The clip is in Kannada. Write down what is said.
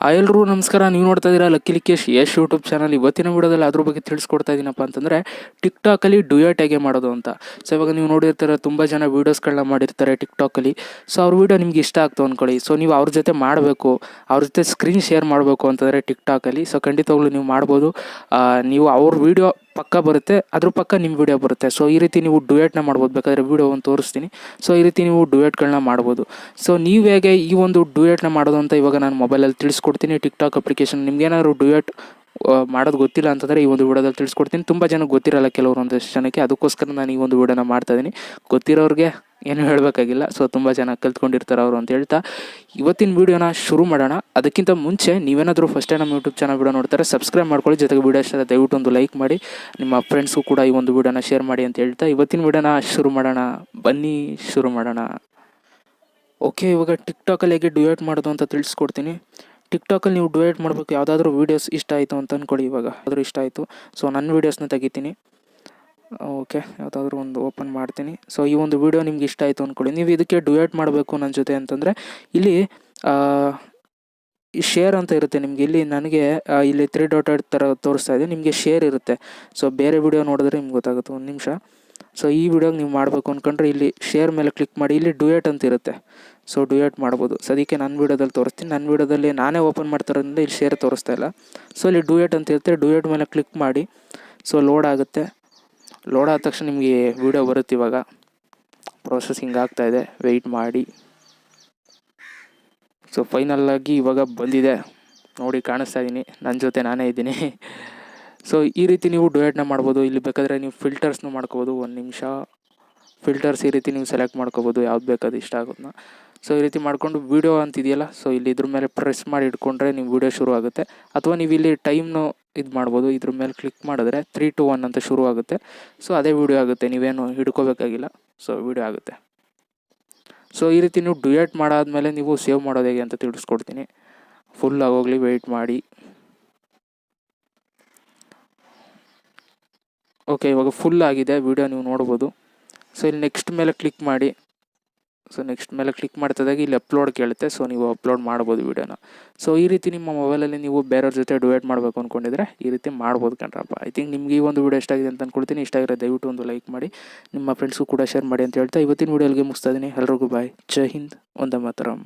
ಎಲ್ರಿಗೂ ನಮಸ್ಕಾರ. ನೀವು ನೋಡ್ತಾ ಇದ್ದೀರಾ ಲಿಕೇಶ್ ಯಶ್ ಯೂಟ್ಯೂಬ್ ಚಾನಲ್. ಇವತ್ತಿನ ವಿಡಿಯೋದಲ್ಲಿ ಅದ್ರ ಬಗ್ಗೆ ತಿಳಿಸ್ಕೊಡ್ತಾ ಇದ್ದೀನಪ್ಪ ಅಂತಂದರೆ ಟಿಕ್ಟಾಕಲ್ಲಿ ಡ್ಯೂಯೆಟ್ ಹೇಗೆ ಮಾಡೋದು ಅಂತ. ಸೊ ಇವಾಗ ನೀವು ನೋಡಿರ್ತಾರೆ ತುಂಬ ಜನ ವೀಡಿಯೋಸ್ಗಳನ್ನ ಮಾಡಿರ್ತಾರೆ ಟಿಕ್ಟಾಕಲ್ಲಿ. ಸೊ ಅವ್ರ ವೀಡಿಯೋ ನಿಮ್ಗೆ ಇಷ್ಟ ಆಗ್ತು ಅಂದ್ಕೊಳ್ಳಿ. ಸೊ ನೀವು ಅವ್ರ ಜೊತೆ ಮಾಡಬೇಕು, ಅವ್ರ ಜೊತೆ ಸ್ಕ್ರೀನ್ ಶೇರ್ ಮಾಡಬೇಕು ಅಂತಂದರೆ ಟಿಕ್ಟಾಕಲ್ಲಿ ಸೊ ಖಂಡಿತವಾಗ್ಲೂ ನೀವು ಮಾಡ್ಬೋದು. ನೀವು ಅವ್ರ ವೀಡಿಯೋ ಪಕ್ಕ ಬರುತ್ತೆ, ಅದ್ರ ಪಕ್ಕ ನಿಮ್ಮ ವೀಡಿಯೋ ಬರುತ್ತೆ. ಸೊ ಈ ರೀತಿ ನೀವು ಡ್ಯೂಯೆಟ್ನ ಮಾಡ್ಬೋದು. ಬೇಕಾದರೆ ವೀಡಿಯೋವನ್ನು ತೋರಿಸ್ತೀನಿ. ಸೊ ಈ ರೀತಿ ನೀವು ಡ್ಯೂಯೆಟ್ಗಳನ್ನ ಮಾಡ್ಬೋದು. ಸೊ ನೀವು ಹೇಗೆ ಈ ಒಂದು ಡ್ಯೂಯೆಟ್ನ ಮಾಡೋದು ಅಂತ ಇವಾಗ ನಾನು ಮೊಬೈಲಲ್ಲಿ ತಿಳಿಸ್ಕೊಡ್ತೀನಿ. ಟಿಕ್ಟಾಕ್ ಅಪ್ಲಿಕೇಶನ್ ನಿಮ್ಗೇನಾದ್ರು ಡ್ಯೂಯೆಟ್ ಮಾಡೋದು ಗೊತ್ತಿಲ್ಲ ಅಂತಂದರೆ ಈ ಒಂದು ವಿಡಿಯೋದಲ್ಲಿ ತಿಳಿಸ್ಕೊಡ್ತೀನಿ. ತುಂಬ ಜನಕ್ಕೆ ಗೊತ್ತಿರಲ್ಲ, ಕೆಲವರು ಒಂದಷ್ಟು ಜನಕ್ಕೆ. ಅದಕ್ಕೋಸ್ಕರ ನಾನು ಈ ಒಂದು ವಿಡಿಯೋನ ಮಾಡ್ತಾಯಿದ್ದೀನಿ. ಗೊತ್ತಿರೋರಿಗೆ ಏನು ಹೇಳಬೇಕಾಗಿಲ್ಲ. ಸೊ ತುಂಬ ಜನ ಕಲ್ತ್ಕೊಂಡಿರ್ತಾರೆ ಅವರು ಅಂತ ಹೇಳ್ತಾ ಇವತ್ತಿನ ವೀಡಿಯೋನ ಶುರು ಮಾಡೋಣ. ಅದಕ್ಕಿಂತ ಮುಂಚೆ ನೀವೇನಾದರೂ ಫಸ್ಟ್ ಟೈಮ್ ನಮ್ಮ ಯೂಟ್ಯೂಬ್ ಚಾನಲ್ ವೀಡಿಯೋ ನೋಡ್ತಾರೆ ಸಬ್ಸ್ಕ್ರೈಬ್ ಮಾಡ್ಕೊಳ್ಳಿ. ಜೊತೆಗೆ ವೀಡಿಯೋ ಇಷ್ಟ ದಯವಿಟ್ಟು ಒಂದು ಲೈಕ್ ಮಾಡಿ, ನಿಮ್ಮ ಫ್ರೆಂಡ್ಸ್ಗೂ ಕೂಡ ಈ ಒಂದು ವೀಡಿಯೋನ ಶೇರ್ ಮಾಡಿ ಅಂತ ಹೇಳ್ತಾ ಇವತ್ತಿನ ವೀಡಿಯೋನ ಶುರು ಮಾಡೋಣ. ಬನ್ನಿ ಶುರು ಮಾಡೋಣ. ಓಕೆ, ಇವಾಗ ಟಿಕ್ಟಾಕಲ್ಲಿ ಹೇಗೆ ಡ್ಯೂಯೆಟ್ ಮಾಡೋದು ಅಂತ ತಿಳಿಸ್ಕೊಡ್ತೀನಿ. ಟಿಕ್ಟಾಕಲ್ಲಿ ನೀವು ಡ್ಯೂಯೆಟ್ ಮಾಡಬೇಕು. ಯಾವುದಾದ್ರೂ ವೀಡಿಯೋಸ್ ಇಷ್ಟ ಆಯಿತು ಅಂತ ಅಂದ್ಕೊಳ್ಳಿ. ಇವಾಗ ಆದರೂ ಇಷ್ಟ ಆಯಿತು. ಸೊ ನನ್ನ ವೀಡಿಯೋಸ್ನ ತೆಗಿತೀನಿ. ಓಕೆ, ಯಾವುದಾದ್ರೂ ಒಂದು ಓಪನ್ ಮಾಡ್ತೀನಿ. ಸೊ ಈ ಒಂದು ವೀಡಿಯೋ ನಿಮ್ಗೆ ಇಷ್ಟ ಆಯಿತು ಅಂದ್ಕೊಳ್ಳಿ. ನೀವು ಇದಕ್ಕೆ ಡ್ಯೂಯೆಟ್ ಮಾಡಬೇಕು ನನ್ನ ಜೊತೆ ಅಂತಂದರೆ ಇಲ್ಲಿ ಶೇರ್ ಅಂತ ಇರುತ್ತೆ ನಿಮಗೆ. ಇಲ್ಲಿ ನನಗೆ ಇಲ್ಲಿ 3 ಡಾಟೆಡ್ ಥರ ತೋರಿಸ್ತಾ ಇದೆ. ನಿಮಗೆ ಶೇರ್ ಇರುತ್ತೆ. ಸೊ ಬೇರೆ ವೀಡಿಯೋ ನೋಡಿದ್ರೆ ನಿಮ್ಗೆ ಗೊತ್ತಾಗುತ್ತೆ. ಒಂದು ನಿಮಿಷ. ಸೊ ಈ ವಿಡಿಯೋಗೆ ನೀವು ಮಾಡಬೇಕು ಅಂದ್ಕೊಂಡ್ರೆ ಇಲ್ಲಿ ಶೇರ್ ಮೇಲೆ ಕ್ಲಿಕ್ ಮಾಡಿ. ಇಲ್ಲಿ ಡ್ಯೂಯೆಟ್ ಅಂತ ಇರುತ್ತೆ. ಸೊ ಡ್ಯೂಯೆಟ್ ಮಾಡ್ಬೋದು. ಸೊ ಅದಕ್ಕೆ ನನ್ನ ವೀಡಿಯೋದಲ್ಲಿ ತೋರಿಸ್ತೀನಿ. ನನ್ನ ವೀಡಿಯೋದಲ್ಲಿ ನಾನೇ ಓಪನ್ ಮಾಡ್ತಾರೋದ್ರಿಂದ ಇಲ್ಲಿ ಶೇರ್ ತೋರಿಸ್ತಾ ಇಲ್ಲ. ಸೊ ಇಲ್ಲಿ ಡ್ಯೂಯೆಟ್ ಅಂತ ಇರುತ್ತೆ. ಡ್ಯೂಯೆಟ್ ಮೇಲೆ ಕ್ಲಿಕ್ ಮಾಡಿ. ಸೊ ಲೋಡ್ ಆಗುತ್ತೆ. ಲೋಡ್ ಆದ ತಕ್ಷಣ ನಿಮಗೆ ವೀಡಿಯೋ ಬರುತ್ತೆ. ಇವಾಗ ಪ್ರೊಸೆಸಿಂಗ್ ಆಗ್ತಾಯಿದೆ, ವೆಯ್ಟ್ ಮಾಡಿ. ಸೊ ಫೈನಲ್ಲಾಗಿ ಇವಾಗ ಬಂದಿದೆ ನೋಡಿ, ಕಾಣಿಸ್ತಾ ಇದ್ದೀನಿ. ನನ್ನ ಜೊತೆ ನಾನೇ ಇದ್ದೀನಿ. ಸೊ ಈ ರೀತಿ ನೀವು ಡ್ಯೂಯೆಟ್ನ ಮಾಡ್ಬೋದು. ಇಲ್ಲಿ ಬೇಕಾದರೆ ನೀವು ಫಿಲ್ಟರ್ಸ್ನು ಮಾಡ್ಕೋಬೋದು. ಒಂದು ನಿಮಿಷ. ಫಿಲ್ಟರ್ಸ್ ಈ ರೀತಿ ನೀವು ಸೆಲೆಕ್ಟ್ ಮಾಡ್ಕೋಬೋದು, ಯಾವ್ದು ಬೇಕಾದ್ರು ಇಷ್ಟ ಆಗೋದನ್ನ. ಸೊ ಈ ರೀತಿ ಮಾಡಿಕೊಂಡು ವೀಡಿಯೋ ಅಂತಿದೆಯಲ್ಲ, ಸೊ ಇಲ್ಲಿ ಇದ್ರ ಮೇಲೆ ಪ್ರೆಸ್ ಮಾಡಿ ಇಟ್ಕೊಂಡ್ರೆ ನಿಮ್ಮ ವೀಡಿಯೋ ಶುರು ಆಗುತ್ತೆ. ಅಥವಾ ನೀವು ಇಲ್ಲಿ ಟೈಮ್ನು ಇದು ಮಾಡ್ಬೋದು. ಇದ್ರ ಮೇಲೆ ಕ್ಲಿಕ್ ಮಾಡಿದ್ರೆ 3, 2, 1 ಅಂತ ಶುರು ಆಗುತ್ತೆ. ಸೊ ಅದೇ ವೀಡಿಯೋ ಆಗುತ್ತೆ, ನೀವೇನು ಹಿಡ್ಕೋಬೇಕಾಗಿಲ್ಲ. ಸೊ ವೀಡಿಯೋ ಆಗುತ್ತೆ. ಸೊ ಈ ರೀತಿ ನೀವು ಡ್ಯೂಯೆಟ್ ಮಾಡಾದ್ಮೇಲೆ ನೀವು ಸೇವ್ ಮಾಡೋದು ಹೇಗೆ ಅಂತ ತಿಳಿಸ್ಕೊಡ್ತೀನಿ. ಫುಲ್ ಆಗೋಗ್ಲಿ, ವೆಯ್ಟ್ ಮಾಡಿ. ಓಕೆ, ಇವಾಗ ಫುಲ್ ಆಗಿದೆ ವೀಡಿಯೋ, ನೀವು ನೋಡ್ಬೋದು. ಸೊ ಇಲ್ಲಿ ನೆಕ್ಸ್ಟ್ ಮೇಲೆ ಕ್ಲಿಕ್ ಮಾಡಿ. ಸೊ ನೆಕ್ಸ್ಟ್ ಮೇಲೆ ಕ್ಲಿಕ್ ಮಾಡ್ತಿದ್ದಾಗ ಇಲ್ಲಿ ಅಪ್ಲೋಡ್ ಕೇಳುತ್ತೆ. ಸೊ ನೀವು ಅಪ್ಲೋಡ್ ಮಾಡ್ಬೋದು ವೀಡಿಯೋನ. ಸೊ ಈ ರೀತಿ ನಿಮ್ಮ ಮೊಬೈಲಲ್ಲಿ ನೀವು ಬೇರೆಯವ್ರ ಜೊತೆ ಡ್ಯೂಯೆಟ್ ಮಾಡಬೇಕು ಅಂದ್ಕೊಂಡಿದ್ರೆ ಈ ರೀತಿ ಮಾಡ್ಬೋದು ಕಣ್ರಪ್ಪ. ಐ ಥಿಂಕ್ ನಿಮ್ಗೆ ಈ ಒಂದು ವೀಡಿಯೋ ಇಷ್ಟ ಆಗಿದೆ ಅಂತ ಅಂದ್ಕೊಳ್ತೀನಿ. ಇಷ್ಟ ಆಗಿರೋ ದಯವಿಟ್ಟು ಒಂದು ಲೈಕ್ ಮಾಡಿ, ನಿಮ್ಮ ಫ್ರೆಂಡ್ಸ್ಗೂ ಕೂಡ ಶೇರ್ ಮಾಡಿ ಅಂತ ಹೇಳ್ತಾ ಇವತ್ತಿನ ವೀಡಿಯೋಗೆ ಮುಗಿಸ್ತಾ ಇದ್ದೀನಿ. ಎಲ್ರಿಗೂ ಬಾಯ್. ಜೈ ಹಿಂದ್, ವಂದೇ ಮಾತರಂ.